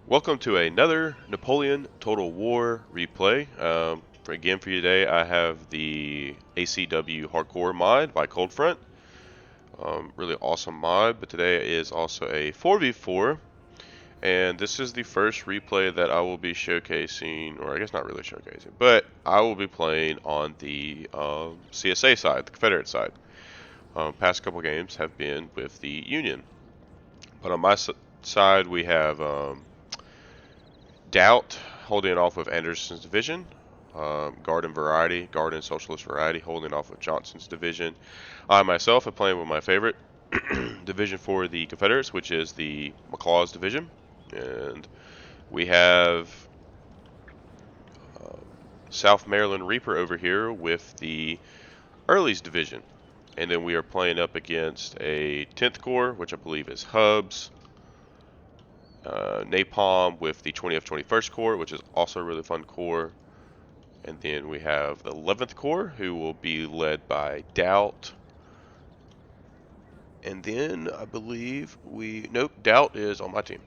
Welcome to another Napoleon Total War replay. For you today, I have the ACW Hardcore mod by Coldfront. Really awesome mod, but today is also a 4v4, and this is the first replay that I will be showcasing, or I guess not really showcasing, but I will be playing on the CSA side, the Confederate side. Past couple games have been with the Union, but on my side we have Doubt holding off with Anderson's division. Garden Socialist Variety holding off with Johnson's division. I myself am playing with my favorite division for the Confederates, which is the McLaws division. And we have South Maryland Reaper over here with the Early's division. And then we are playing up against a 10th Corps, which I believe is Hubs. Napalm with the 20th 21st Corps, which is also a really fun corps. And then we have the 11th Corps, who will be led by Doubt. And then I believe Doubt is on my team.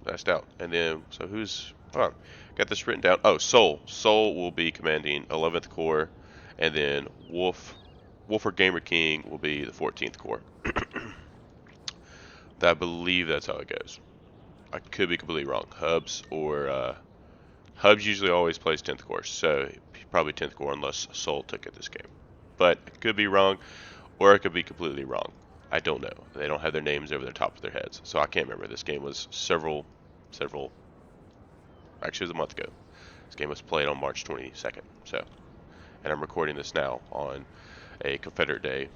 That's Doubt. And then, so who's, hold on, got this written down. Oh, Soul. Soul will be commanding 11th Corps. And then Wolfer Gamer King will be the 14th Corps. I believe that's how it goes. I could be completely wrong. Hubs usually always plays 10th Corps, so probably 10th Corps unless Soul took it this game. But I could be wrong, or I could be completely wrong. I don't know. They don't have their names over the top of their heads, so I can't remember. This game was actually it was a month ago. This game was played on March 22nd, so, and I'm recording this now on a Confederate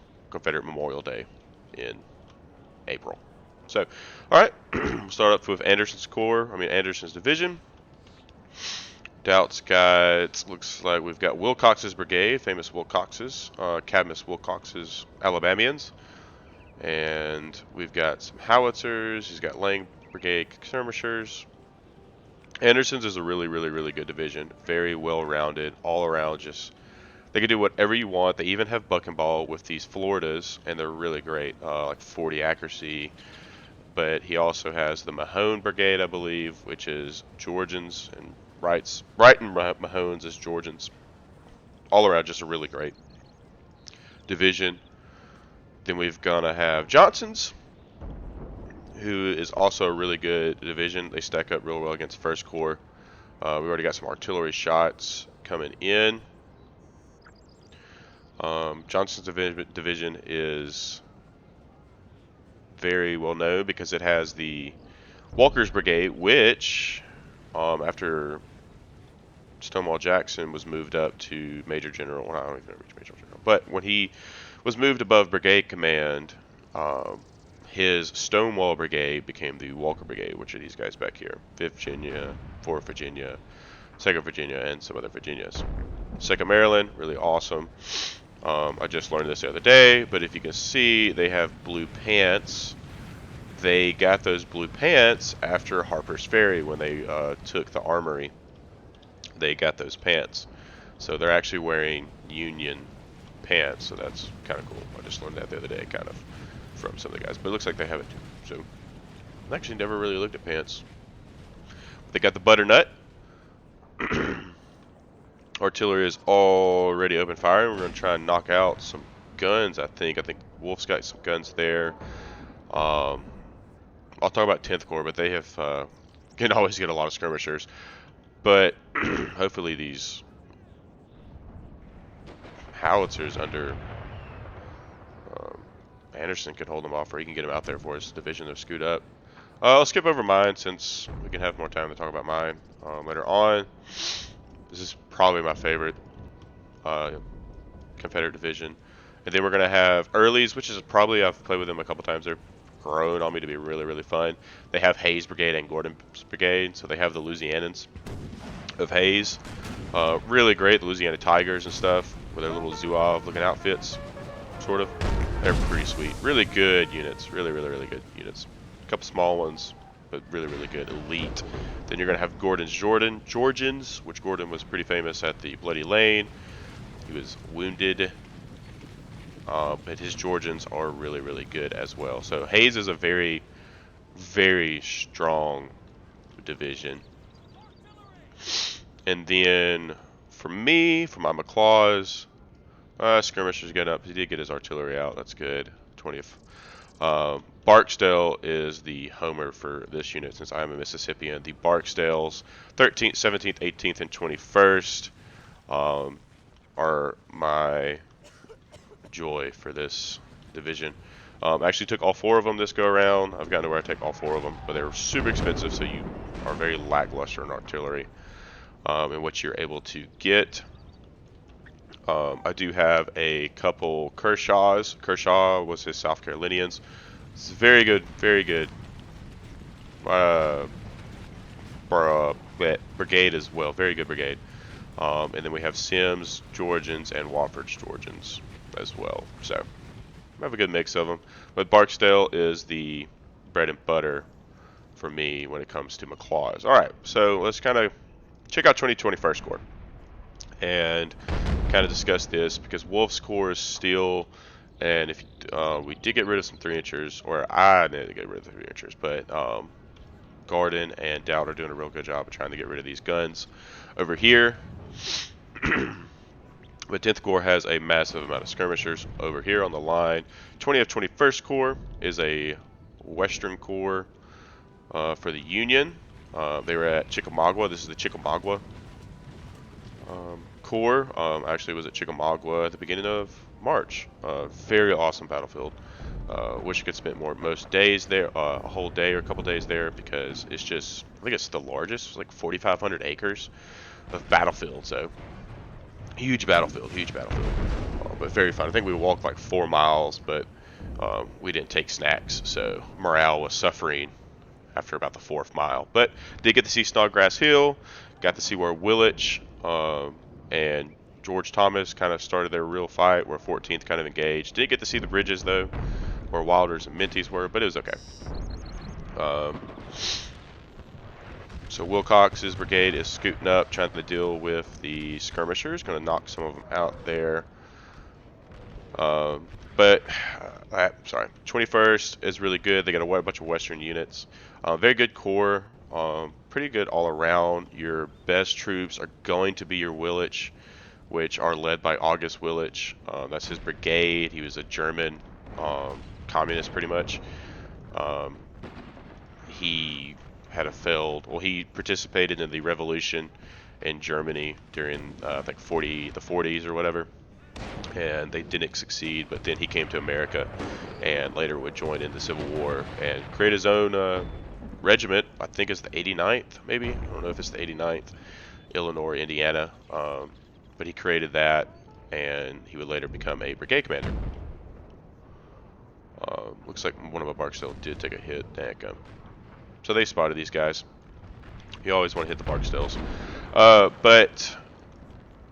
Memorial Day in April. So, alright, we'll start up with Anderson's division. Doubt's got, looks like we've got Wilcox's Brigade, famous Wilcox's, Cadmus Wilcox's Alabamians. And we've got some howitzers, he's got Lang Brigade skirmishers. Anderson's is a really, really, really good division. Very well-rounded, all around, just, they can do whatever you want. They even have buck and ball with these Floridas, and they're really great, like 40 accuracy. But he also has the Mahone Brigade, I believe, which is Georgians, and Wright and Mahone's is Georgians. All around, just a really great division. Then we've gonna have Johnson's, who is also a really good division. They stack up real well against First Corps. We've already got some artillery shots coming in. Johnson's division is very well known because it has the Walker's Brigade, which after Stonewall Jackson was moved up to Major General, well, I don't even know which Major General, but when he was moved above Brigade Command, his Stonewall Brigade became the Walker Brigade, which are these guys back here: 5th Virginia, 4th Virginia, 2nd Virginia, and some other Virginias. 2nd Maryland, really awesome. I just learned this the other day, but if you can see, they have blue pants. They got those blue pants after Harper's Ferry when they took the armory. They got those pants. So they're actually wearing Union pants, so that's kind of cool. I just learned that the other day, kind of, from some of the guys. But it looks like they have it too. So I actually never really looked at pants. They got the butternut. Artillery is already open fire. We're going to try and knock out some guns, I think. I think Wolf's got some guns there. I'll talk about 10th Corps, but they have can always get a lot of skirmishers. But hopefully these howitzers under Anderson can hold them off, or he can get them out there for his division to scoot up. I'll skip over mine since we can have more time to talk about mine later on. This is probably my favorite Confederate division. And then we're going to have Early's, which is probably, I've played with them a couple times. They're grown on me to be really, really fun. They have Hayes Brigade and Gordon's Brigade, so they have the Louisianans of Hayes. Really great, the Louisiana Tigers and stuff, with their little Zouave looking outfits, sort of. They're pretty sweet. Really good units. Really, really, really good units. A couple small ones, but really, really good. Elite. Then you're going to have Gordon's Georgians, which Gordon was pretty famous at the Bloody Lane. He was wounded. But his Georgians are really, really good as well. So Hayes is a very, very strong division. And then for me, for my McClaws, skirmisher's getting up. He did get his artillery out. That's good. 20th. Barksdale is the homer for this unit since I am a Mississippian. The Barksdales, 13th, 17th, 18th, and 21st are my joy for this division. I actually took all 4 of them this go around. I've gotten to where I take all 4 of them, but they were super expensive, so you are very lackluster in artillery and what you're able to get. I do have a couple Kershaws. Kershaw was his South Carolinians. It's very good, very good. Brigade as well, very good brigade. And then we have Sims Georgians and Wofford's Georgians as well. So I have a good mix of them. But Barksdale is the bread and butter for me when it comes to McClaws. All right, so let's kind of check out 2021st Corps and kind of discuss this, because Wolf's Corps is still, and if we did get rid of some 3-inchers, or I did get rid of the 3-inchers, but Garden and Dowd are doing a real good job of trying to get rid of these guns over here. But 10th Corps has a massive amount of skirmishers over here on the line. 20th 21st Corps is a Western Corps for the Union. They were at Chickamauga. This is the Chickamauga Corps. Actually was at Chickamauga at the beginning of March. Very awesome battlefield. Wish I could spend most days there, a whole day or a couple days there, because it's just, I think it's the largest, it's like 4,500 acres of battlefield. So huge battlefield, but very fun. I think we walked like 4 miles, but we didn't take snacks, so morale was suffering after about the 4th mile. But did get to see Snodgrass Hill, got to see where Willits and George Thomas kind of started their real fight, where 14th kind of engaged. Didn't get to see the bridges though, where Wilders and Minties were, but it was okay. So Wilcox's brigade is scooting up, trying to deal with the skirmishers. Going to knock some of them out there. Sorry, 21st is really good. They got a bunch of Western units. Very good corps. Pretty good all around. Your best troops are going to be your Willits, which are led by August Willits. That's his brigade. He was a German communist, pretty much. He had a failed, well, he participated in the revolution in Germany during I think the 40s or whatever, and they didn't succeed. But then he came to America and later would join in the Civil War and create his own regiment. I think it's the 89th, maybe. I don't know if it's the 89th, Illinois, Indiana, but he created that, and he would later become a brigade commander. Looks like one of my Barksdale did take a hit. So they spotted these guys. You always want to hit the Barksdales. But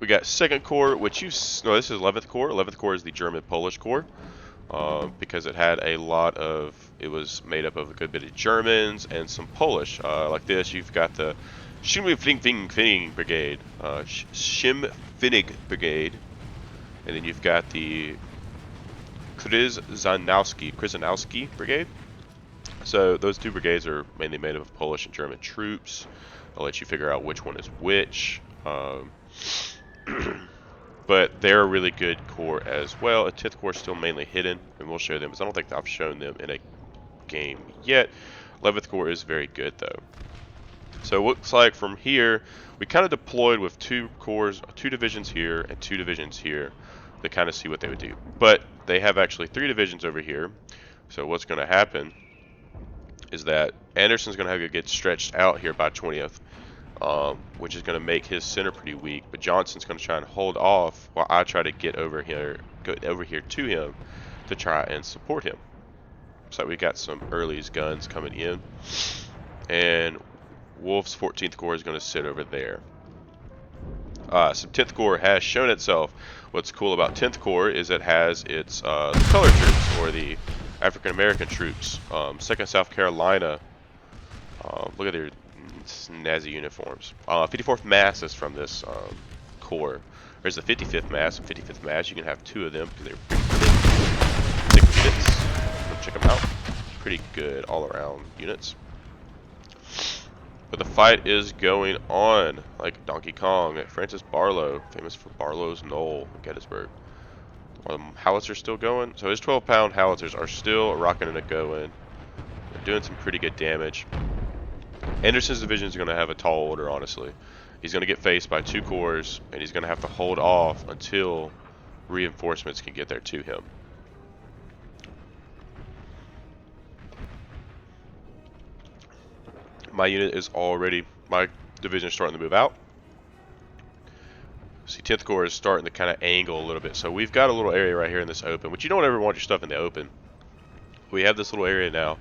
we got 2nd Corps, which this is 11th Corps. 11th Corps is the German-Polish Corps, because it had a lot of, it was made up of a good bit of Germans and some Polish. Like this, you've got the Schimfing Brigade, Schimfinnig Brigade, and then you've got the Krzyzanowski Brigade. So those 2 brigades are mainly made up of Polish and German troops. I'll let you figure out which one is which. But they're a really good corps as well. A 10th Corps is still mainly hidden, and we'll show them, because I don't think I've shown them in a game yet. 11th Corps is very good though. So it looks like from here, we kind of deployed with 2 divisions here and 2 divisions here to kind of see what they would do. But they have actually 3 divisions over here. So what's going to happen is that Anderson's going to have to get stretched out here by 20th, which is going to make his center pretty weak. But Johnson's going to try and hold off while I try to get over here to him to try and support him. So we got some early's guns coming in, and Wolf's 14th Corps is going to sit over there. Some 10th Corps has shown itself. What's cool about 10th Corps is it has its the color troops, or the African American troops. 2nd South Carolina. Look at their snazzy uniforms. 54th Mass is from this corps. There's the 55th Mass and 55th Mass. You can have 2 of them because they're thick units. Check them out. Pretty good all around units. But the fight is going on, like Donkey Kong at Francis Barlow, famous for Barlow's Knoll in Gettysburg. Are the howitzers still going? So his 12-pound howitzers are still rocking and going. They're doing some pretty good damage. Anderson's division is going to have a tall order, honestly. He's going to get faced by 2 corps, and he's going to have to hold off until reinforcements can get there to him. My unit is already, my division is starting to move out. See, 10th Corps is starting to kind of angle a little bit. So we've got a little area right here in this open, which you don't ever want your stuff in the open. We have this little area now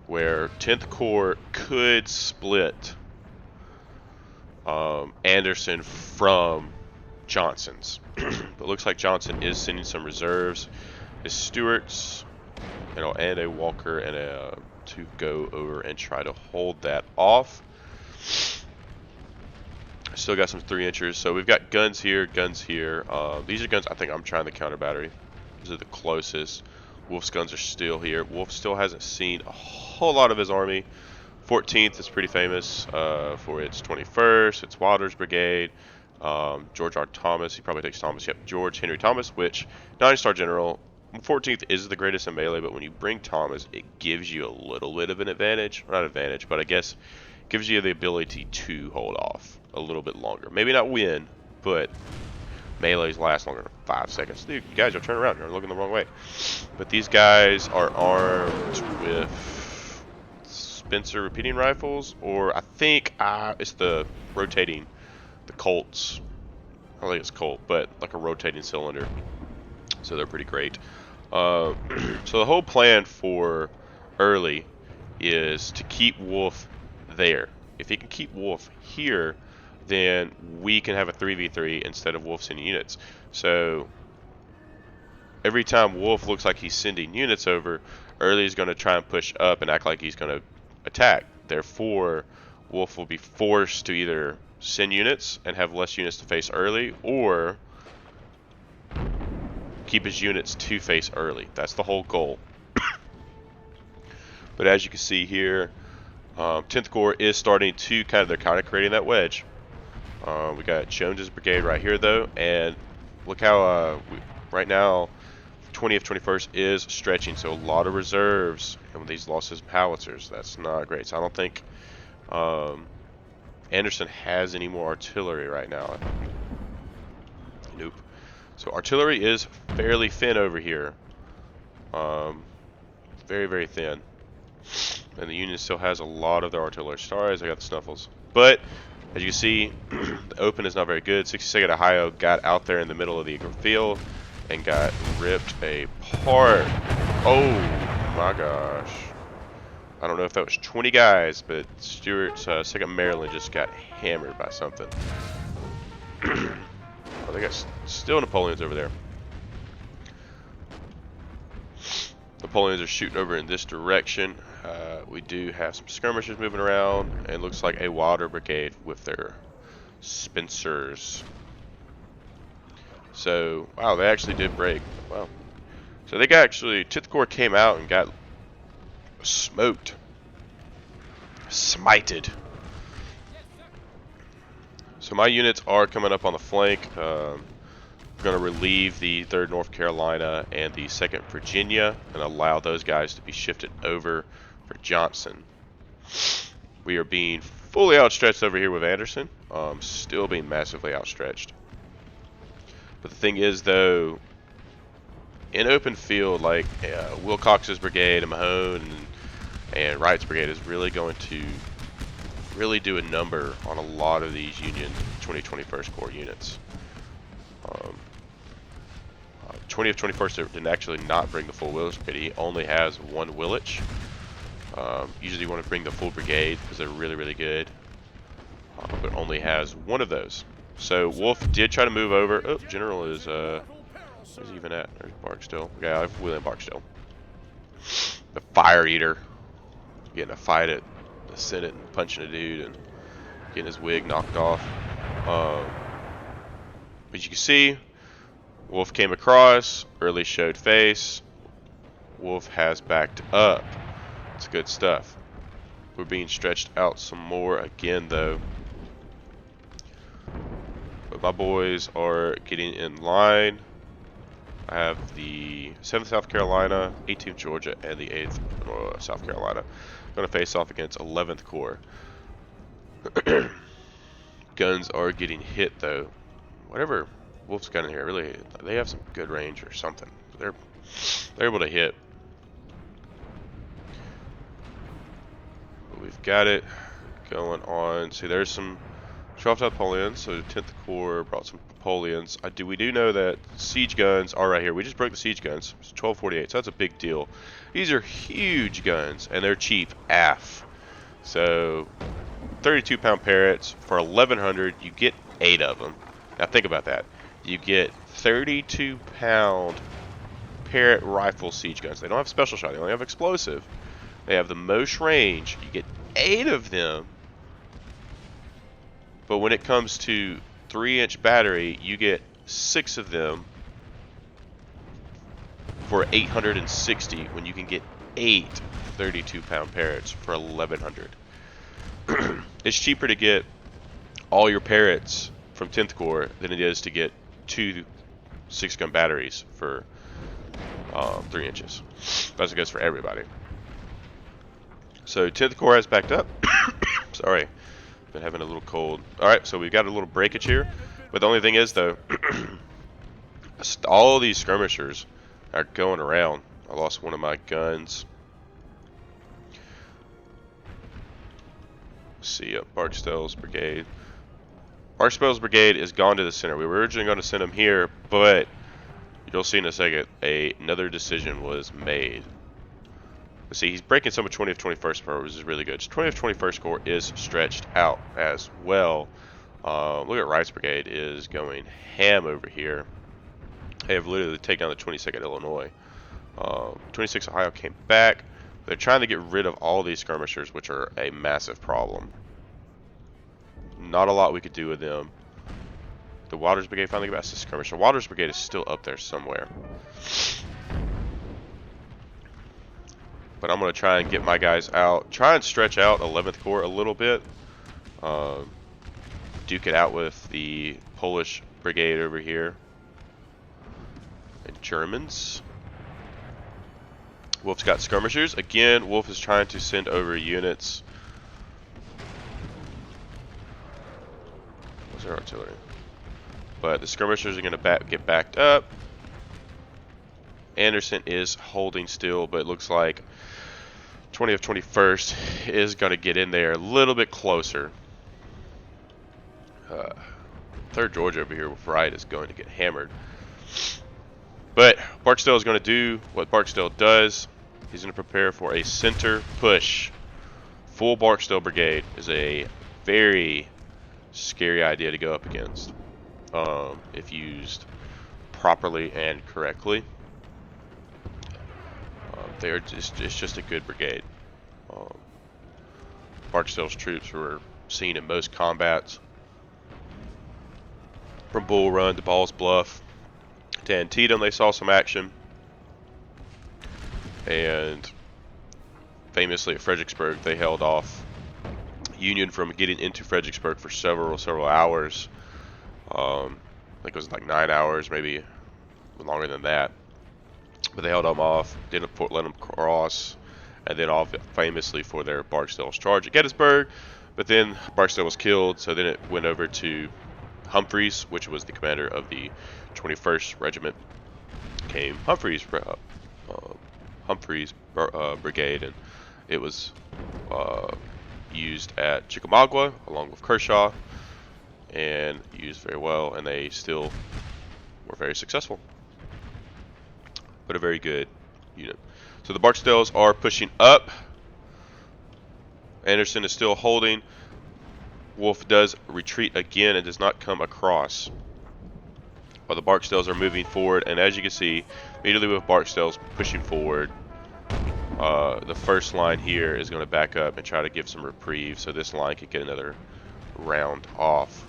where 10th Corps could split Anderson from Johnson's. But it looks like Johnson is sending some reserves. His Stuarts, and a Walker and a to go over and try to hold that off. Still got some 3-inchers. So we've got guns here, guns here. These are guns I think I'm trying to counter battery. These are the closest. Wolf's guns are still here. Wolf still hasn't seen a whole lot of his army. 14th is pretty famous for its 21st. It's Wilder's Brigade. George R. Thomas. He probably takes Thomas. Yep, George Henry Thomas, which 9-star general. 14th is the greatest in melee, but when you bring Thomas, it gives you a little bit of an advantage. Not advantage, but I guess gives you the ability to hold off a little bit longer. Maybe not win, but melees last longer than 5 seconds. Dude, you guys are turning around. You're looking the wrong way. But these guys are armed with Spencer repeating rifles, or I think it's the rotating, the Colts. I don't think it's Colt, but like a rotating cylinder. So they're pretty great. So the whole plan for Early is to keep Wolf there. If he can keep Wolf here, then we can have a 3v3 instead of Wolf sending units. So every time Wolf looks like he's sending units over, Early is going to try and push up and act like he's going to attack. Therefore, Wolf will be forced to either send units and have less units to face Early, or keep his units to face Early. That's the whole goal. But as you can see here, 10th Corps is starting to they're kind of creating that wedge. We got Jones's brigade right here though, and look how right now 20th, 21st is stretching, so a lot of reserves, and these lost his howitzers. That's not great. So I don't think Anderson has any more artillery right now. Nope. So artillery is fairly thin over here. Very, very thin. And the Union still has a lot of their artillery. Sorry, I got the snuffles. But as you can see, the open is not very good. 62nd Ohio got out there in the middle of the field and got ripped apart. Oh my gosh. I don't know if that was 20 guys, but Stuart's 2nd Maryland just got hammered by something. I think it's still Napoleon's over there. Napoleons are shooting over in this direction. We do have some skirmishers moving around, and looks like a Wilder Brigade with their Spencers. So, wow, they actually did break. Wow. So they got 10th Corps came out and got smoked. Smited. So my units are coming up on the flank. I'm going to relieve the 3rd North Carolina and the 2nd Virginia and allow those guys to be shifted over for Johnson. We are being fully outstretched over here with Anderson. Still being massively outstretched. But the thing is, though, in open field, like Wilcox's brigade and Mahone and Wright's brigade is really going to really do a number on a lot of these Union 21st Corps units. 20th, 21st didn't actually not bring the full Willich brigade. He only has 1 Willich. Usually you want to bring the full brigade because they're really, really good. But only has 1 of those. So Wolf did try to move over. Oh, General is, where's he even at? There's Barksdale. Yeah, I have William Barksdale. The Fire Eater. Getting a fight at the Senate and punching a dude and getting his wig knocked off. But you can see, Wolf came across, Early showed face. Wolf has backed up. It's good stuff. We're being stretched out some more again, though. But my boys are getting in line. I have the 7th South Carolina, 18th Georgia, and the 8th South Carolina. I'm going to face off against 11th Corps. Guns are getting hit, though. Whatever Wolf's gun in here, really, they have some good range or something. They're able to hit. But we've got it going on. See, there's some 12th Napoleon, so 10th Corps brought some Napoleons. We do know that siege guns are right here. We just broke the siege guns. It's 1248, so that's a big deal. These are huge guns, and they're cheap AF. So 32-pound Parrots for 1,100. You get 8 of them. Now think about that. You get 32-pound Parrot rifle siege guns. They don't have special shot. They only have explosive. They have the most range. You get 8 of them. But when it comes to 3-inch battery, you get 6 of them for 860 when you can get 8 32-pound Parrots for 1,100. It's cheaper to get all your Parrots from 10th Corps than it is to get 2 6-gun batteries for 3 inches. That's what goes for everybody. So 10th Corps has backed up. Sorry. Been having a little cold. Alright, so we've got a little breakage here. But the only thing is, though, all these skirmishers are going around. I lost one of my guns. Let's see, Barksdale's Brigade. Barksdale's Brigade is gone to the center. We were originally going to send them here, but you'll see in a second, another decision was made. Let's see, he's breaking some of 20th, 21st Corps, which is really good. 20th, 21st Corps is stretched out as well. Look at Wright's Brigade is going ham over here. They have literally taken down the 22nd Illinois. 26th Ohio came back. They're trying to get rid of all these skirmishers, which are a massive problem. Not a lot we could do with them. The Waters Brigade finally got past the skirmisher. Waters Brigade is still up there somewhere. But I'm going to try and get my guys out. Try and stretch out 11th Corps a little bit. Duke it out with the Polish Brigade over here. And Germans. Wolf's got skirmishers. Again, Wolf is trying to send over units. What's their artillery? But the skirmishers are going to get backed up. Anderson is holding still, but it looks like 20th, 21st is going to get in there a little bit closer. 3rd Georgia over here with Wright is going to get hammered. But Barksdale is going to do what Barksdale does. He's going to prepare for a center push. Full Barksdale Brigade is a very scary idea to go up against if used properly and correctly. It's just a good brigade. Barksdale's troops were seen in most combats, from Bull Run to Ball's Bluff to Antietam. They saw some action, and famously at Fredericksburg, they held off Union from getting into Fredericksburg for several hours. I think it was like 9 hours, maybe longer than that. But they held them off, didn't let them cross, and then all famously for their Barksdale's charge at Gettysburg. But then Barksdale was killed, so then it went over to Humphreys, which was the commander of the 21st Regiment. Came Humphreys Brigade, and it was used at Chickamauga along with Kershaw, and used very well, and they still were very successful. But a very good unit. So the Barksdales are pushing up. Anderson is still holding. Wolf does retreat again and does not come across. While the Barksdales are moving forward, and as you can see, immediately with Barksdales pushing forward, the first line here is going to back up and try to give some reprieve, so this line could get another round off.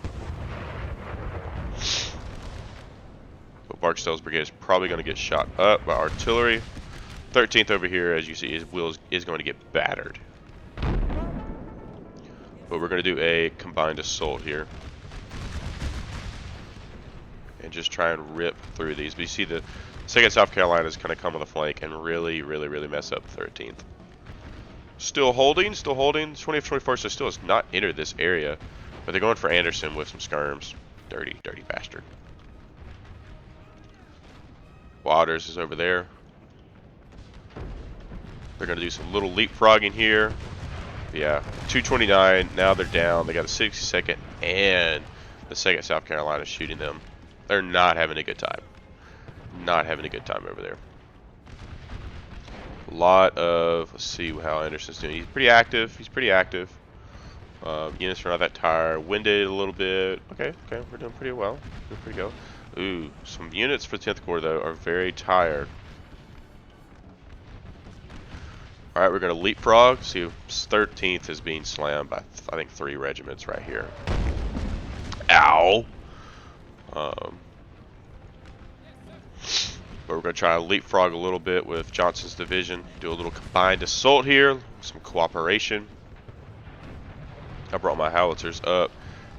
But Barksdale's brigade is probably going to get shot up by artillery. 13th over here, as you see, is going to get battered. But we're going to do a combined assault here. And just try and rip through these. But you see the 2nd South Carolina's kind of come on the flank and really mess up the 13th. Still holding. 20th, 21st, so still has not entered this area. But they're going for Anderson with some skirms. Dirty bastard. Waters is over there. They're going to do some little leapfrogging here. Yeah, 229. Now they're down. They got a 60-second, and the 2nd South Carolina is shooting them. They're not having a good time. Not having a good time over there. A lot of, let's see how Anderson's doing. He's pretty active. Units are not that tired. Winded a little bit. Okay, we're doing pretty well. Doing pretty good. Ooh, some units for 10th Corps though are very tired. All right, we're gonna leapfrog. See, 13th is being slammed by I think 3 regiments right here. Ow. But we're going to try to leapfrog a little bit with Johnson's division. Do a little combined assault here. Some cooperation. I brought my howitzers up.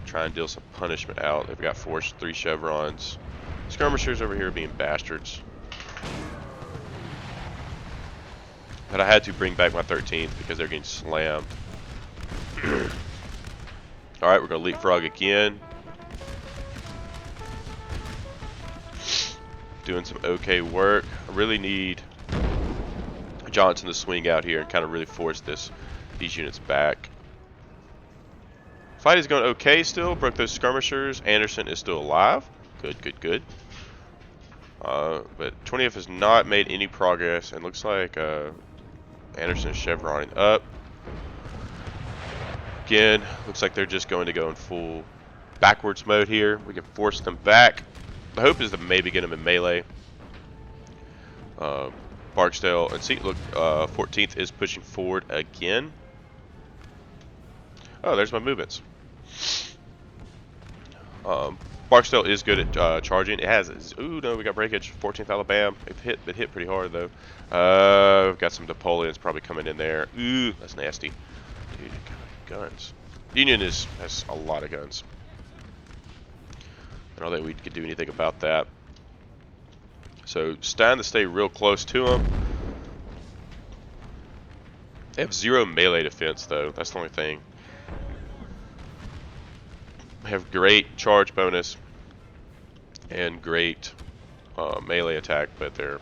Try and deal some punishment out. They've got 3 chevrons. Skirmishers over here being bastards. But I had to bring back my 13th because they're getting slammed. Alright, we're going to leapfrog again. Doing some okay work. I really need Johnson to swing out here and kind of really force these units back. Fight is going okay still. Broke those skirmishers. Anderson is still alive. Good. But 20th has not made any progress, and looks like Anderson is chevroning up. Again, looks like they're just going to go in full backwards mode here. We can force them back. The hope is to maybe get them in melee. Barksdale, and see, look, 14th is pushing forward again. Oh, there's my movements. Barksdale is good at charging. It has, ooh, no, we got breakage. 14th Alabama. It hit pretty hard though. We've got some Napoleons probably coming in there. Ooh, that's nasty. Dude, guns. Union has a lot of guns. I don't think we could do anything about that. So trying to stay real close to them. They have 0 melee defense though. That's the only thing. They have great charge bonus and great melee attack, but they're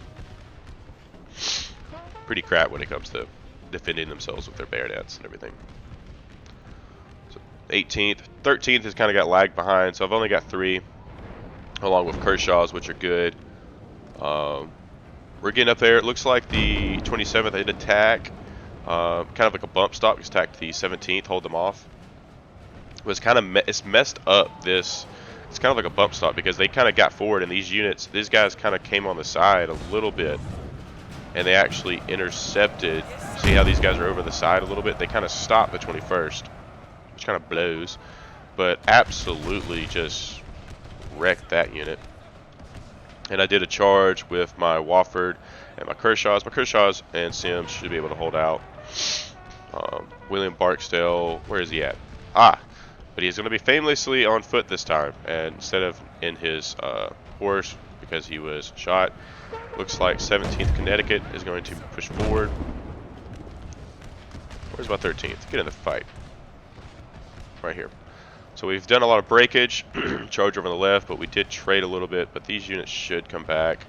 pretty crap when it comes to defending themselves with their bayonets and everything. So 18th, 13th has kind of got lagged behind, so I've only got 3. Along with Kershaw's, which are good. We're getting up there. It looks like the 27th did attack, kind of like a bump stop. It's attacked the 17th, hold them off. It was kind of it's messed up. It's kind of like a bump stop because they kind of got forward, and these guys kind of came on the side a little bit, and they actually intercepted. See how these guys are over the side a little bit? They kind of stopped the 21st, which kind of blows, but absolutely just wrecked that unit. And I did a charge with my Wofford and my Kershaw's. My Kershaw's and Sims should be able to hold out. William Barksdale, where is he at? But he's going to be famously on foot this time, and instead of in his horse because he was shot. Looks like 17th Connecticut is going to push forward. Where's my 13th? Get in the fight. Right here. So we've done a lot of breakage, charge over on the left, but we did trade a little bit, but these units should come back.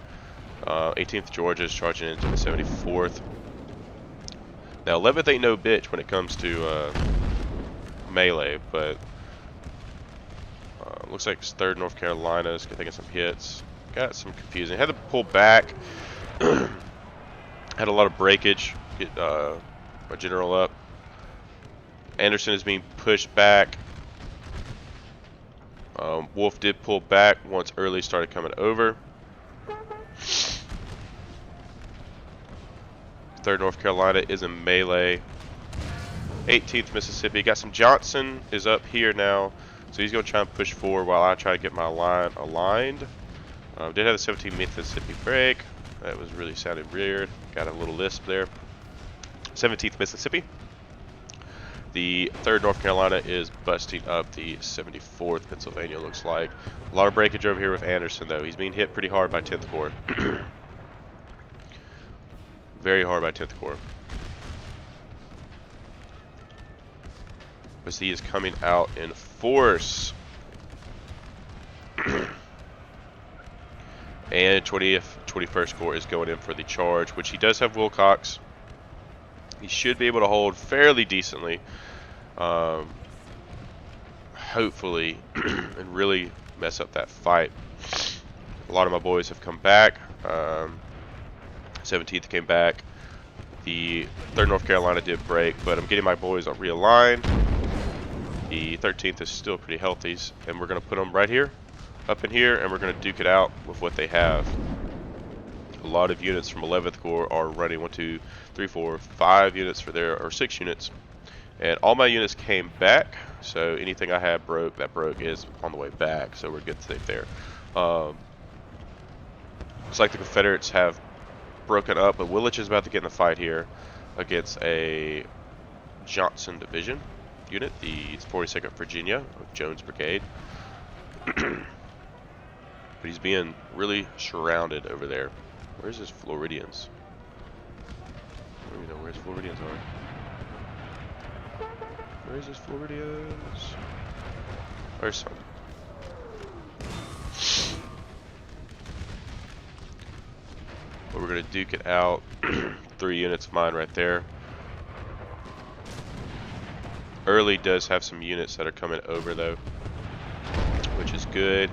18th Georgia is charging into the 74th. Now 11th ain't no bitch when it comes to melee, but looks like 3rd North Carolina is taking some hits. Got some confusing. Had to pull back. Had a lot of breakage. Get my general up. Anderson is being pushed back. Wolf did pull back once Early started coming over. 3rd North Carolina is in melee. 18th Mississippi. Got some Johnson is up here now. So he's going to try and push forward while I try to get my line aligned. Did have the 17th Mississippi break. That was really sounded weird. Got a little lisp there. 17th Mississippi. The 3rd North Carolina is busting up the 74th Pennsylvania, looks like. A lot of breakage over here with Anderson, though. He's being hit pretty hard by 10th Corps. Very hard by 10th Corps. But he is coming out in force. And 21st Corps is going in for the charge, which he does have Wilcox. He should be able to hold fairly decently, hopefully, and really mess up that fight. A lot of my boys have come back. 17th came back. The 3rd North Carolina did break, but I'm getting my boys realigned. The 13th is still pretty healthy, and we're going to put them right here, up in here, and we're going to duke it out with what they have. A lot of units from 11th Corps are running 1, 2, 3, 4, 5 units for their, or 6 units. And all my units came back, so anything I had that broke is on the way back, so we're good safe there. Looks like the Confederates have broken up, but Willich is about to get in a fight here against a Johnson Division unit, the 42nd Virginia of Jones Brigade. But he's being really surrounded over there. Where's his Floridians? I don't even know where his Floridians are. Where's his Floridians? Where's some? But we're going to duke it out. 3 units of mine right there. Early does have some units that are coming over though, which is good.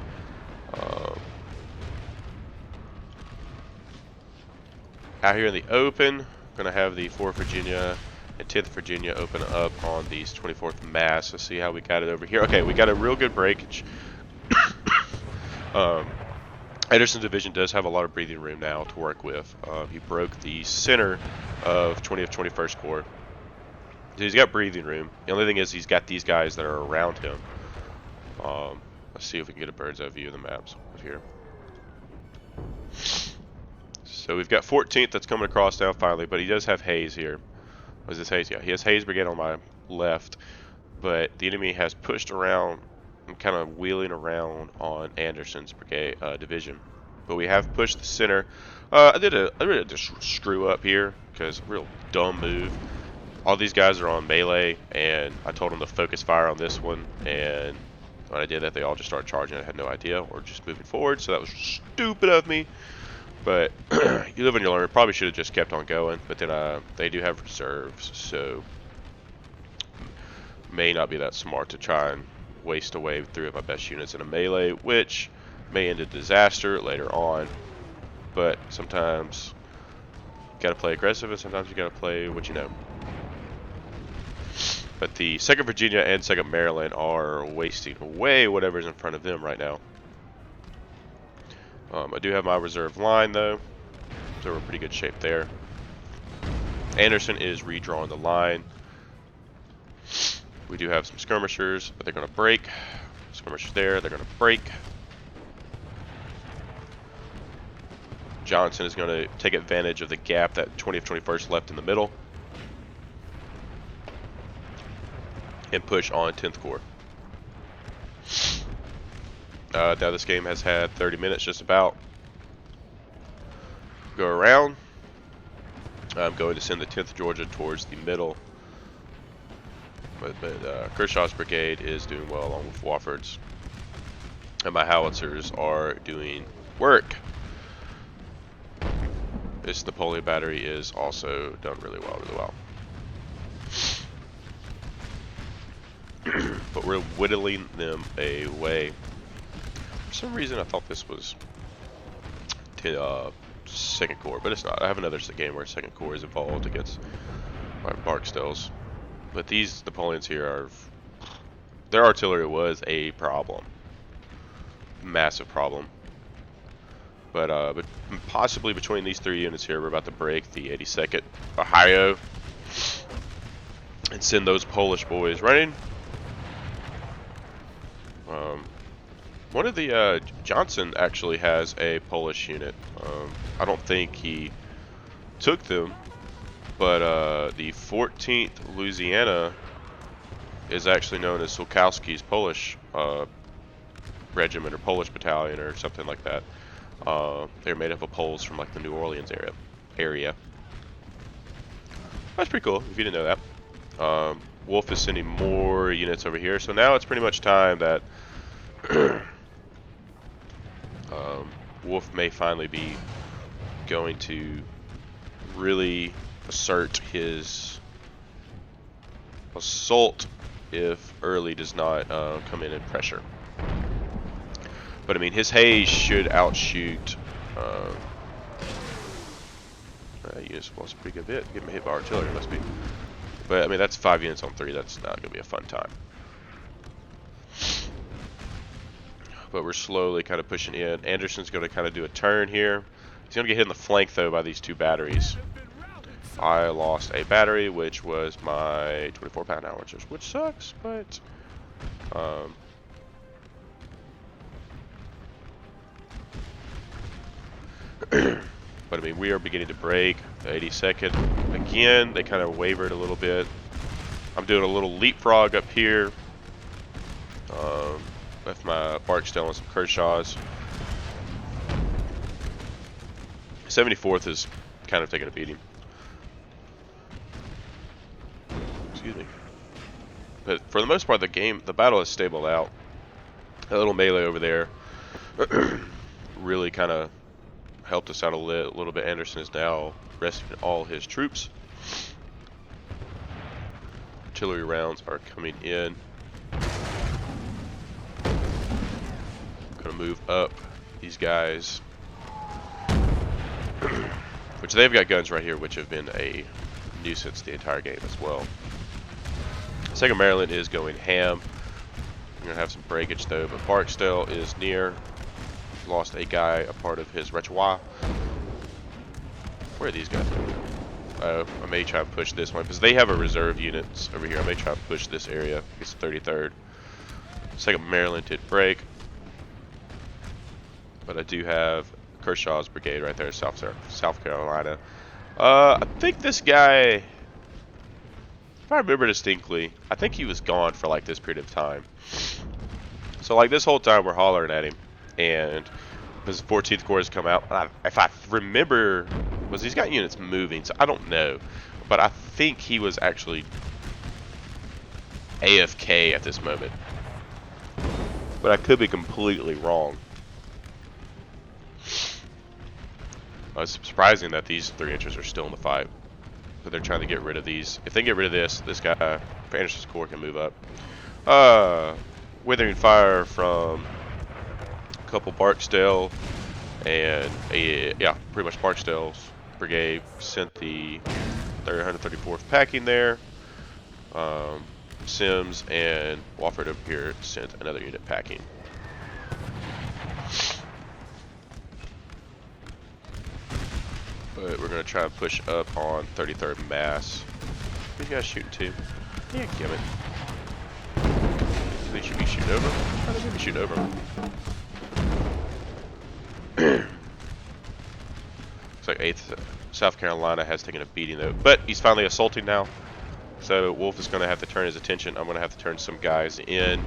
Out here in the open, going to have the 4th Virginia and 10th Virginia open up on these 24th Mass. Let's see how we got it over here. Okay, we got a real good breakage. Anderson's division does have a lot of breathing room now to work with. He broke the center of 20th, 21st Corps. So he's got breathing room. The only thing is he's got these guys that are around him. Let's see if we can get a bird's eye view of the maps over here. So we've got 14th that's coming across now finally, but he does have Hayes here. Was this Hayes? Yeah, he has Hayes Brigade on my left, but the enemy has pushed around and kind of wheeling around on Anderson's brigade division. But we have pushed the center. I did a screw up here because real dumb move. All these guys are on melee, and I told them to focus fire on this one, and when I did that, they all just started charging. I had no idea, or just moving forward, so that was stupid of me. But you live and you learn. Probably should have just kept on going, but then they do have reserves, so may not be that smart to try and waste away 3 of my best units in a melee, which may end in disaster later on. But sometimes you gotta play aggressive, and sometimes you gotta play what you know. But the 2nd Virginia and 2nd Maryland are wasting away whatever's in front of them right now. I do have my reserve line though, so we're in pretty good shape there. Anderson is redrawing the line. We do have some skirmishers, but they're going to break. Skirmishers there, they're going to break. Johnson is going to take advantage of the gap that 20th, 21st left in the middle and push on 10th Corps. Now this game has had 30 minutes just about. Go around. I'm going to send the 10th Georgia towards the middle. But Kershaw's brigade is doing well along with Wofford's. And my howitzers are doing work. This Napoleon battery is also done really well. But we're whittling them away. For some reason I thought this was 2nd Corps, but it's not. I have another game where 2nd Corps is involved against my Barksdales. But these Napoleons here are... Their artillery was a problem. Massive problem. But possibly between these 3 units here, we're about to break the 82nd Ohio and send those Polish boys running. One of the Johnson actually has a Polish unit. I don't think he took them, but the 14th Louisiana is actually known as Sulkowski's Polish regiment or Polish battalion or something like that. They're made up of Poles from like the New Orleans area. That's pretty cool if you didn't know that. Wolf is sending more units over here, so now it's pretty much time that Wolf may finally be going to really assert his assault if Early does not come in and pressure. But I mean, his haze should outshoot. Units lost a pretty good bit. Getting hit by artillery must be. But I mean, that's 5 units on 3. That's not gonna be a fun time. But we're slowly kind of pushing in. Anderson's gonna kind of do a turn here. He's gonna get hit in the flank though by these 2 batteries. I lost a battery, which was my 24 pound howitzers, which sucks, but but I mean, we are beginning to break. The 82nd, again, they kind of wavered a little bit. I'm doing a little leapfrog up here. Left my Barksdale and some Kershaws. 74th is kind of taking a beating. Excuse me. But for the most part, the battle is stable out. A little melee over there really kind of helped us out a little bit. Anderson is now rescuing all his troops. Artillery rounds are coming in. Gonna move up these guys, which they've got guns right here, which have been a nuisance the entire game as well. 2nd Maryland is going ham. We're gonna have some breakage though, but Barksdale is near. Lost a guy, a part of his repertoire. Where are these guys going? I may try and push this one because they have a reserve units over here. I may try and push this area. It's 33rd. 2nd Maryland did break, but I do have Kershaw's brigade right there, South Carolina. I think this guy, if I remember distinctly, I think he was gone for like this period of time. So like this whole time we're hollering at him, and his 14th Corps has come out. If I remember, he's got units moving, so I don't know, but I think he was actually AFK at this moment. But I could be completely wrong. It's surprising that these 3-inchers are still in the fight, but they're trying to get rid of these. If they get rid of this guy, Anderson's Corps can move up. Withering fire from a couple Barksdale and yeah, pretty much Barksdale's brigade sent the 134th packing there. Sims and Wofford over here sent another unit packing. But we're going to try and push up on 33rd Mass. Who you guys shooting to? Yeah, give it. They should be shooting over. How did they be shooting over? Looks like 8th South Carolina has taken a beating though. But he's finally assaulting now. So Wolf is going to have to turn his attention. I'm going to have to turn some guys in.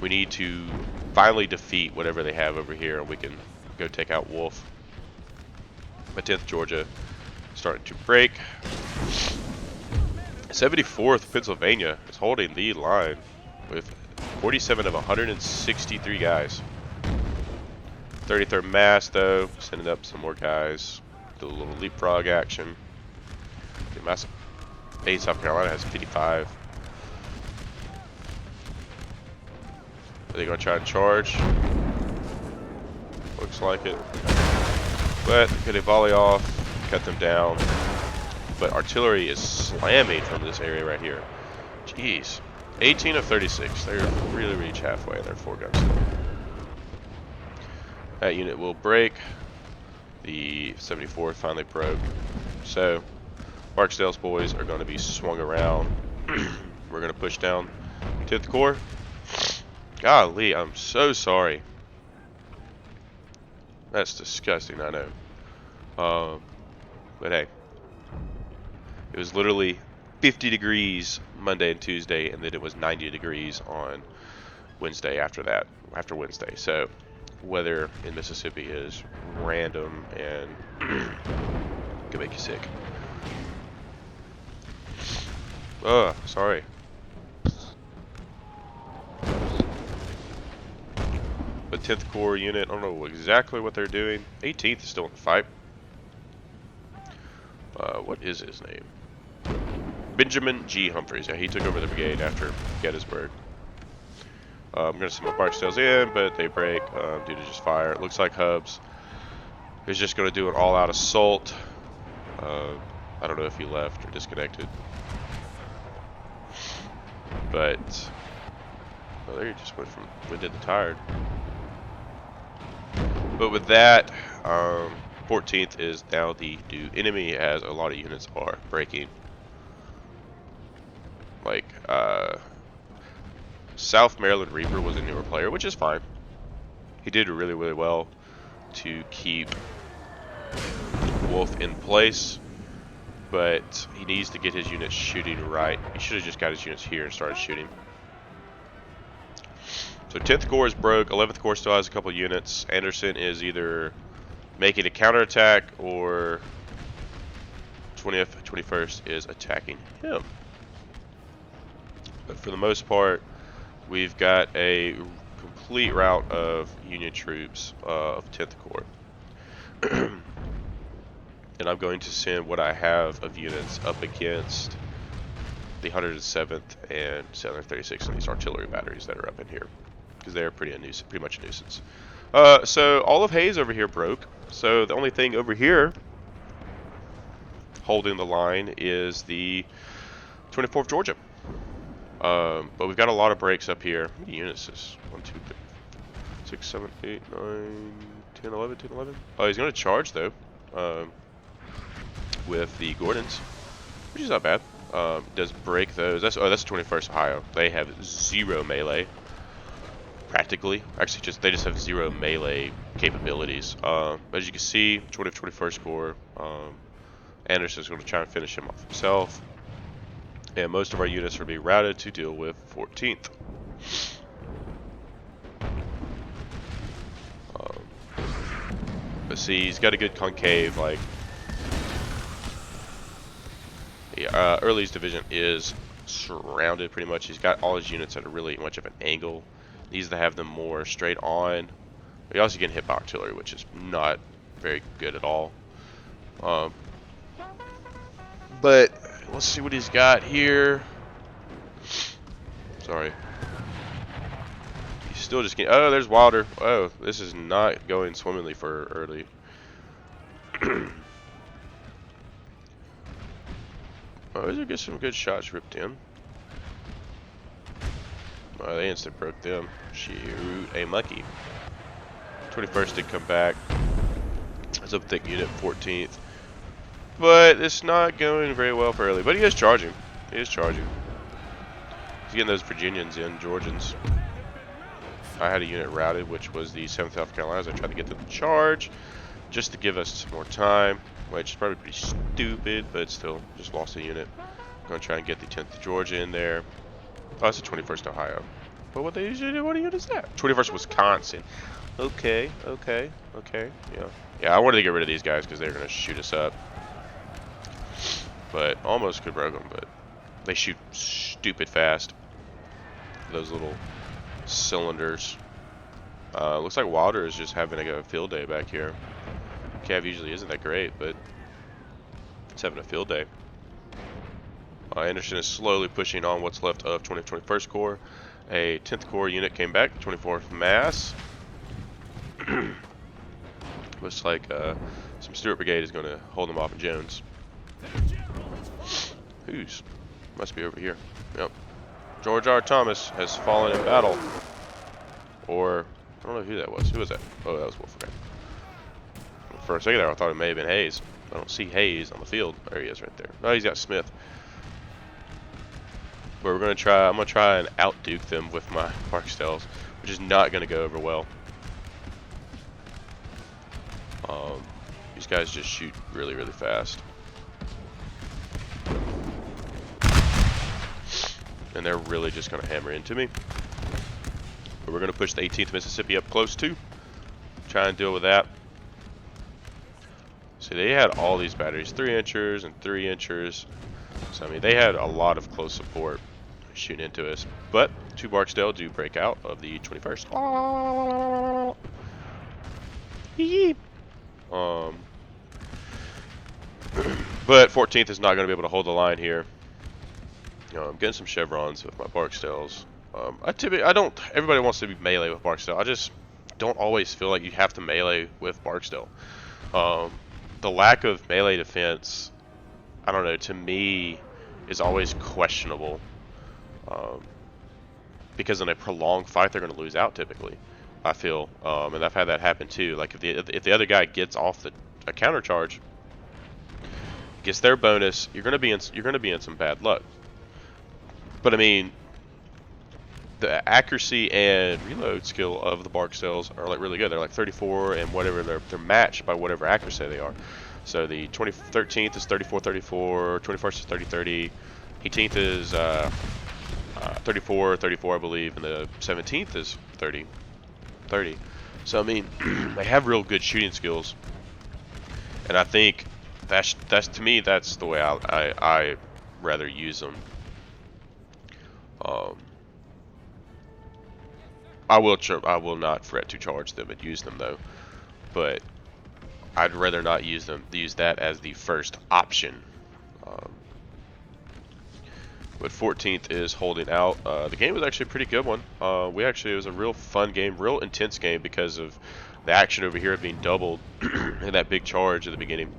We need to finally defeat whatever they have over here, and we can go take out Wolf. My 10th Georgia starting to break. 74th Pennsylvania is holding the line with 47 of 163 guys. 33rd Mass though, sending up some more guys. Do a little leapfrog action. The Mass 8 South Carolina has 55. Are they gonna try and charge? Looks like it. But get a volley off, cut them down. But artillery is slamming from this area right here. Jeez. 18 of 36. They're really reach halfway. They're 4 guns. That unit will break. The 74th finally broke. So, Barksdale's boys are going to be swung around. We're going to push down 10th Corps. Golly, I'm so sorry. That's disgusting, I know. But hey, it was literally 50 degrees Monday and Tuesday, and then it was 90 degrees on Wednesday after Wednesday. So weather in Mississippi is random and can make you sick. Oh, sorry. The 10th Corps unit, I don't know exactly what they're doing. 18th is still in the fight. What is his name? Benjamin G. Humphreys. Yeah, he took over the brigade after Gettysburg. I'm going to send my Barksdales in, but they break due to just fire. It looks like Hubs is just going to do an all-out assault. I don't know if he left or disconnected. But, well, there you just went from winded to tired. But with that, 14th is now the new enemy, as a lot of units are breaking. Like, South Maryland Reaper was a newer player, which is fine. He did really, really well to keep Wolf in place, but he needs to get his units shooting right. He should have just got his units here and started shooting. So 10th Corps is broke, 11th Corps still has a couple units. Anderson is either making a counterattack or 20th, 21st is attacking him. But for the most part, we've got a complete rout of Union troops of 10th Corps. And I'm going to send what I have of units up against the 107th and 736 and these artillery batteries that are up in here, because they're pretty much a nuisance. So all of Hayes over here broke. So the only thing over here holding the line is the 24th Georgia. But we've got a lot of breaks up here. How many units is 1, 2, 3, 6, 7, 8, 9, 10, 11, 10, 11? Oh, he's going to charge though. With the Gordons, which is not bad. Does break those. That's 21st Ohio. They have 0 melee, practically. Actually, they just have 0 melee capabilities. As you can see, 21st Corps, Anderson's going to try and finish him off himself, and most of our units are being routed to deal with 14th. But see, he's got a good concave, like. Early's division is surrounded pretty much. He's got all his units at a really much of an angle. He needs to have them more straight on. He also getting hit by artillery, which is not very good at all. But let's see what he's got here. Sorry. He's still just getting. Oh, there's Wilder. Oh, this is not going swimmingly for Early. Oh, these are get some good shots ripped in. Oh, they instant broke them. Shoot a monkey. 21st did come back. It's a thick unit, 14th. But it's not going very well for Early. But he is charging. He is charging. He's getting those Virginians in, Georgians. I had a unit routed, which was the 7th South Carolinas. I tried to get them to charge just to give us some more time. Which is probably pretty stupid, but still, just lost a unit. I'm going to try and get the 10th Georgia in there. Oh, that's the 21st Ohio. But what they usually do, what unit is that? 21st Wisconsin. Okay. Yeah. Yeah, I wanted to get rid of these guys because they were going to shoot us up. But almost could broke them, but they shoot stupid fast. Those little cylinders. Looks like Wilder is just having a field day back here. Cav usually isn't that great, but it's having a field day. Anderson is slowly pushing on what's left of 21st Corps. A 10th Corps unit came back, 24th Mass. Looks like some Stuart Brigade is going to hold them off in Jones. Who's? Must be over here. Yep. George R. Thomas has fallen in battle. Or, I don't know who that was. Who was that? Oh, that was Wolfgang. For a second there, I thought it may have been Hayes. I don't see Hayes on the field. There he is right there. Oh, he's got Smith. But I'm going to try and outduke them with my Barksdales, which is not going to go over well. These guys just shoot really, really fast. and they're really just going to hammer into me. But we're going to push the 18th Mississippi up close too. Try and deal with that. See, they had all these batteries, 3-inchers and 3-inchers. So I mean, they had a lot of close support shooting into us. But 2 Barksdale do break out of the 21st. But 14th is not going to be able to hold the line here. I'm getting some chevrons with my Barksdales. I don't. Everybody wants to be melee with Barksdale. I just don't always feel like you have to melee with Barksdale. The lack of melee defense, I don't know, to me is always questionable. Because in a prolonged fight, they're going to lose out typically. I feel, and I've had that happen too. Like if the other guy gets off a counter charge, gets their bonus, you're going to be in some bad luck. But I mean, the accuracy and reload skill of the Barksdales are like really good. They're like 34 and whatever. They're matched by whatever accuracy they are. So the 13th is 34-34, 21st is 30-30, 18th is 34-34, I believe, and the 17th is 30-30. So I mean, they have real good shooting skills, and I think that's to me that's the way I rather use them. I will not fret to charge them and use them though, but I'd rather not use that as the first option. But 14th is holding out. The game was actually a pretty good one. It was a real fun game, real intense game because of the action over here being doubled and that big charge at the beginning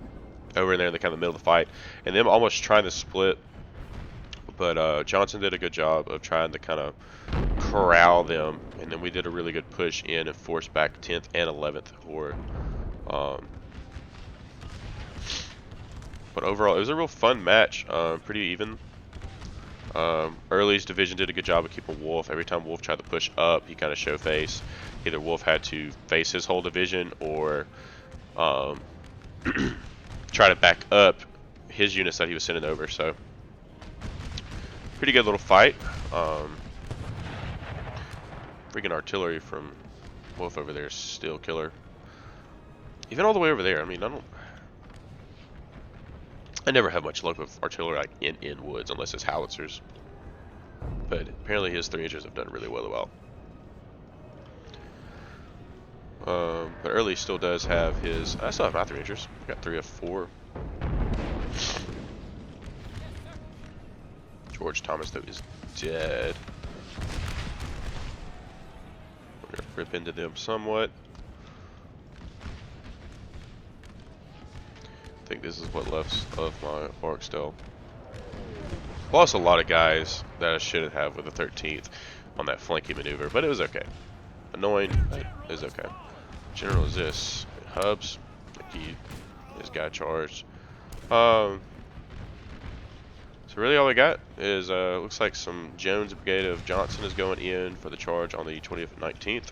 over there in the kind of middle of the fight, and them almost trying to split. But Johnson did a good job of trying to kind of corral them, and then we did a really good push in and forced back 10th and 11th Horde. But overall, it was a real fun match, pretty even. Early's division did a good job of keeping Wolf. Every time Wolf tried to push up, he kind of show face. Either Wolf had to face his whole division or try to back up his units that he was sending over. So pretty good little fight. Freaking artillery from Wolf over there is still killer. Even all the way over there. I mean, I never have much luck with artillery like in woods unless it's howitzers. But apparently his 3-inchers have done really well. But Early still does have his. I still have my 3-inchers. I got 3 of 4. George Thomas though is dead. We're gonna rip into them somewhat. I think this is what left of my Barksdale. Lost a lot of guys that I shouldn't have with the 13th on that flanking maneuver, but it was okay. Annoying, but it was okay. General is this hubs. This guy charged. So really all I got is looks like some Jones Brigade of Johnson is going in for the charge on the 20th and 19th.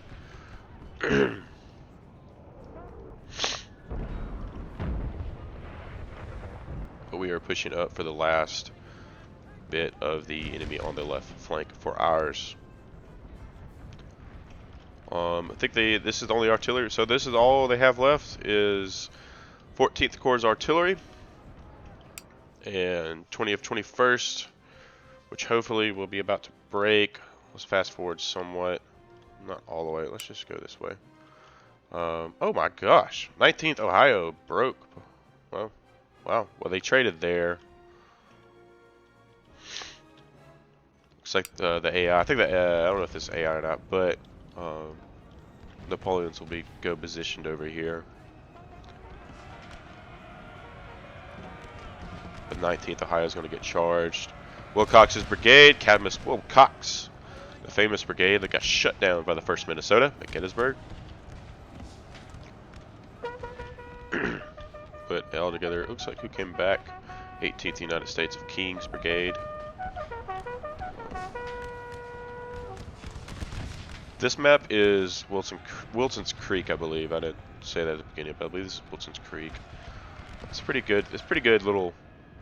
But we are pushing up for the last bit of the enemy on the left flank for ours. I think this is the only artillery, so this is all they have left is 14th Corps artillery and 20th 21st, which hopefully will be about to break. Let's fast forward somewhat, not all the way. Let's just go this way. Oh my gosh, 19th Ohio broke. Well, wow. Well, they traded there. Looks like the AI. I think that I don't know if this is AI or not, but Napoleons will go positioned over here. The 19th Ohio is going to get charged. Wilcox's brigade, Cadmus Wilcox, the famous brigade that got shut down by the 1st Minnesota at Gettysburg. But all together, it looks like who came back? 18th United States of Kings Brigade. This map is Wilson's Creek, I believe. I didn't say that at the beginning, but I believe this is Wilson's Creek. It's pretty good. It's pretty good little.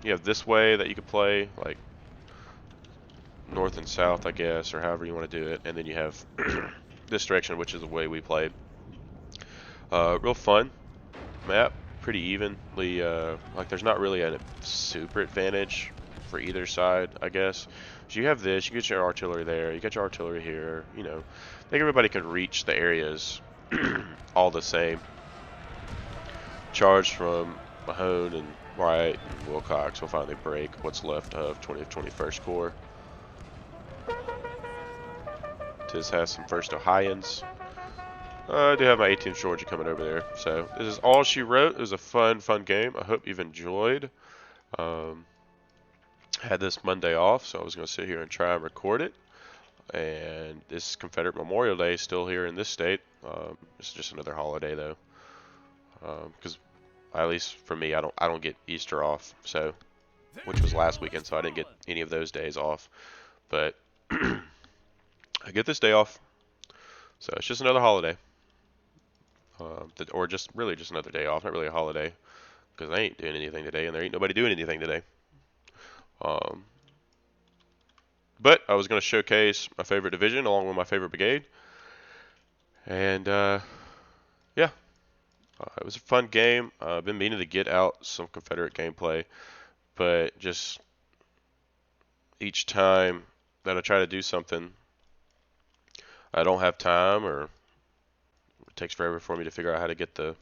You have this way that you could play, like north and south, I guess, or however you want to do it, and then you have this direction, which is the way we played. Real fun map, pretty evenly. Like there's not really a super advantage for either side, I guess. So you have this, you get your artillery there, you get your artillery here. You know, I think everybody can reach the areas all the same. Charge from Mahone and Wright and Wilcox will finally break what's left of 20th 21st Corps. Tiz has some 1st Ohioans. I do have my 18th Georgia coming over there. So this is all she wrote. It was a fun game. I hope you've enjoyed. Had this Monday off, so I was going to sit here and try and record it. And this Confederate Memorial Day is still here in this state. It's just another holiday though, because at least for me, I don't get Easter off. So, which was last weekend, so I didn't get any of those days off. But I get this day off, so it's just another holiday. Or just really just another day off, not really a holiday, because I ain't doing anything today, and there ain't nobody doing anything today. But I was going to showcase my favorite division along with my favorite brigade, and yeah, it was a fun game. I've been meaning to get out some Confederate gameplay, but just each time that I try to do something, I don't have time, or it takes forever for me to figure out how to get the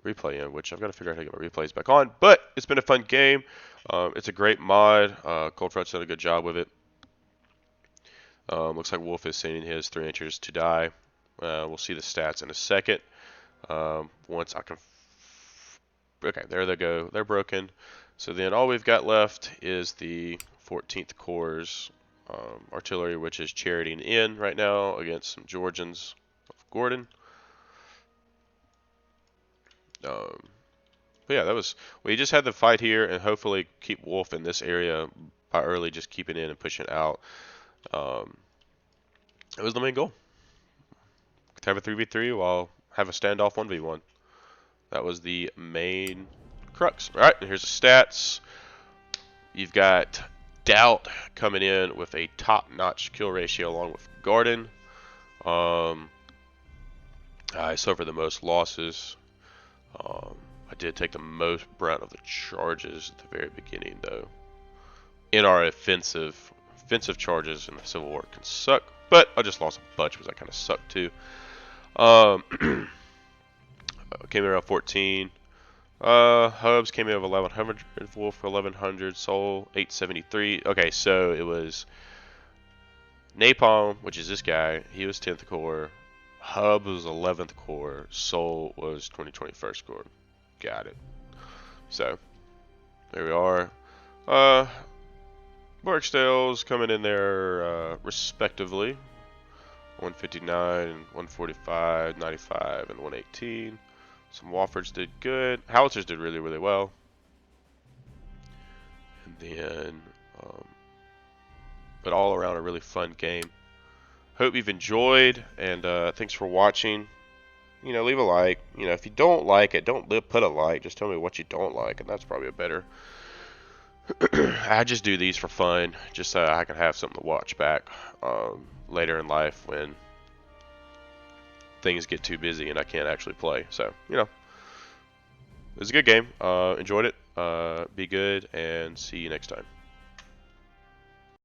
replay in, which I've got to figure out how to get my replays back on. But it's been a fun game. It's a great mod. Coldfront's done a good job with it. Looks like Wolf is sending his 3 inches to die. We'll see the stats in a second. Once I can... Okay, there they go. They're broken. So then all we've got left is the 14th Corps' artillery, which is charioting in right now against some Georgians of Gordon. But yeah, that was... We just had the fight here and hopefully keep Wolf in this area by early just keeping in and pushing out. It was the main goal. To have a 3v3 while have a standoff 1v1. That was the main crux. Alright, and here's the stats. You've got Doubt coming in with a top-notch kill ratio along with Garden. I suffered the most losses. I did take the most brunt of the charges at the very beginning, though. In our offensive charges in the Civil War can suck, but I just lost a bunch because I kind of sucked too. Came in around 14. Hubs came in with 1100, Wolf 1100, Soul 873. Okay, so it was Napalm, which is this guy. He was 10th Corps. Hub was 11th Corps. Soul was 2021st Corps. Got it. So there we are. Barksdale's coming in there respectively. 159, 145, 95, and 118. Some Woffords did good. Howitzers did really, really well. And then, but all around a really fun game. Hope you've enjoyed, and thanks for watching. You know, leave a like. You know, if you don't like it, don't put a like. Just tell me what you don't like, and that's probably a better. I just do these for fun, just so I can have something to watch back later in life when things get too busy and I can't actually play. So, you know, it was a good game. Enjoyed it. Be good, and see you next time.